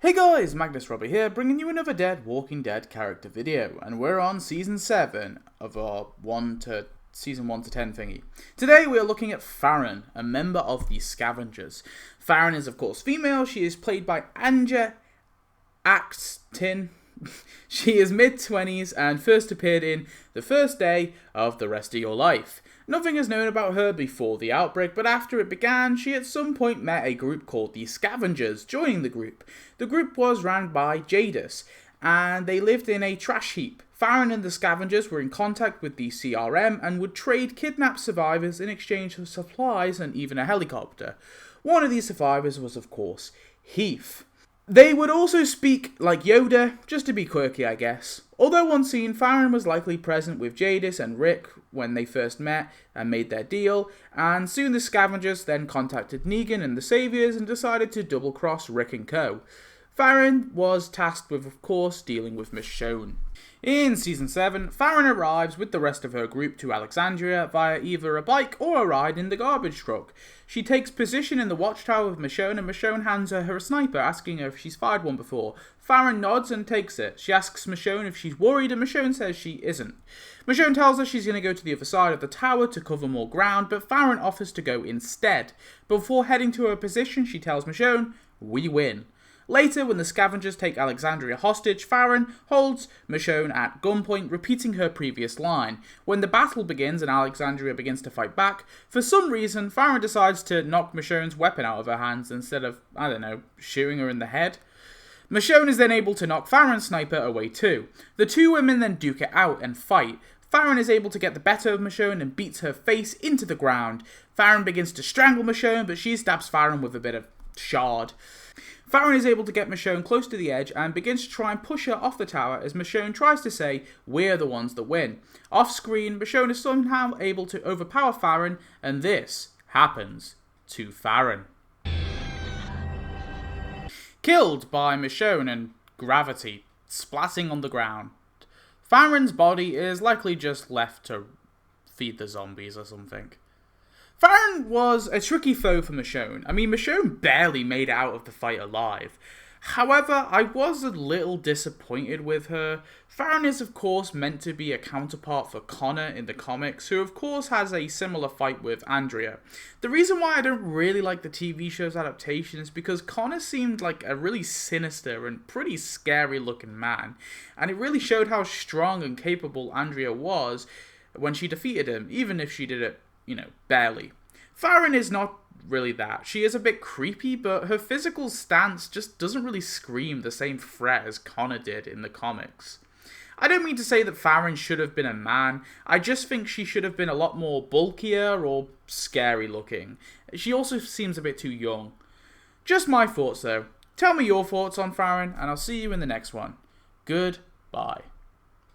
Hey guys, Magnus Robbie here, bringing you another Walking Dead character video, and we're on Season 7 of our Season 1 to 10 thingy. Today we are looking at Farron, a member of the Scavengers. Farron is of course female. She is played by Anja Axton. She is mid-20s and first appeared in The First Day of the Rest of Your Life. Nothing is known about her before the outbreak, but after it began, she at some point met a group called the Scavengers, joining the group. The group was ran by Jadis, and they lived in a trash heap. Farron and the Scavengers were in contact with the CRM and would trade kidnapped survivors in exchange for supplies and even a helicopter. One of these survivors was, of course, Heath. They would also speak like Yoda, just to be quirky I guess. Although on scene, Farron was likely present with Jadis and Rick when they first met and made their deal, and soon the Scavengers then contacted Negan and the Saviors and decided to double-cross Rick and co. Farron was tasked with, of course, dealing with Michonne. In Season 7, Farron arrives with the rest of her group to Alexandria via either a bike or a ride in the garbage truck. She takes position in the watchtower with Michonne, and Michonne hands her a sniper, asking her if she's fired one before. Farron nods and takes it. She asks Michonne if she's worried, and Michonne says she isn't. Michonne tells her she's going to go to the other side of the tower to cover more ground, but Farron offers to go instead. Before heading to her position, she tells Michonne, "We win." Later, when the Scavengers take Alexandria hostage, Farron holds Michonne at gunpoint, repeating her previous line. When the battle begins and Alexandria begins to fight back, for some reason, Farron decides to knock Michonne's weapon out of her hands instead of, shooting her in the head. Michonne is then able to knock Farron's sniper away too. The two women then duke it out and fight. Farron is able to get the better of Michonne and beats her face into the ground. Farron begins to strangle Michonne, but she stabs Farron with a bit of shard. Farron is able to get Michonne close to the edge and begins to try and push her off the tower as Michonne tries to say, "We're the ones that win." Off screen, Michonne is somehow able to overpower Farron, and this happens to Farron. Killed by Michonne and gravity, splatting on the ground. Farron's body is likely just left to feed the zombies or something. Farron was a tricky foe for Michonne. Michonne barely made it out of the fight alive. However, I was a little disappointed with her. Farron is of course meant to be a counterpart for Connor in the comics, who of course has a similar fight with Andrea. The reason why I don't really like the TV show's adaptation is because Connor seemed like a really sinister and pretty scary looking man, and it really showed how strong and capable Andrea was when she defeated him, even if she did it barely. Farron is not really that. She is a bit creepy, but her physical stance just doesn't really scream the same threat as Connor did in the comics. I don't mean to say that Farron should have been a man, I just think she should have been a lot more bulkier or scary looking. She also seems a bit too young. Just my thoughts though. Tell me your thoughts on Farron, and I'll see you in the next one. Goodbye.